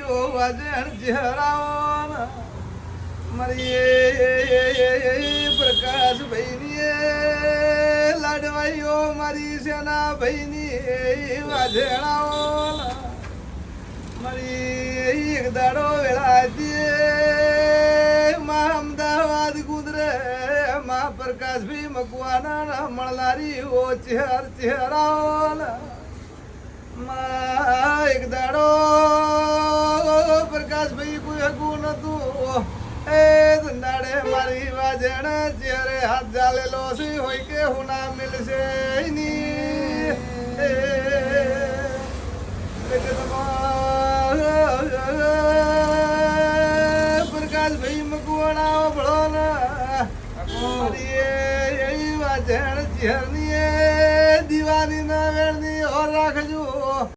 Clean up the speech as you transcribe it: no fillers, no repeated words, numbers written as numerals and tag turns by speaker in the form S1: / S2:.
S1: ઓ વાજણ ચહેરાઓ મારી પ્રકાશ ભાઈની લાડવાઈઓ મારી સેના ભાઈની વાજણાઓ મારી એક દાડો વેળાતી માં અમદાવાદ ગુદરે માં પ્રકાશભાઈ મકવાના મળનારી ઓ ચહેરાઓ માં એક દાડો પ્રકાશભાઈ કોઈ હગું નતું એ ધંધાડે મારી વાજણ ચહેરે હાથ ચાલેલો છે હોય કે હું ના મિલશે પ્રકાશભાઈ મકવાણા ભળો ને વાજણ ચહેરની દીવાની ના વેણની ઓર રાખજો.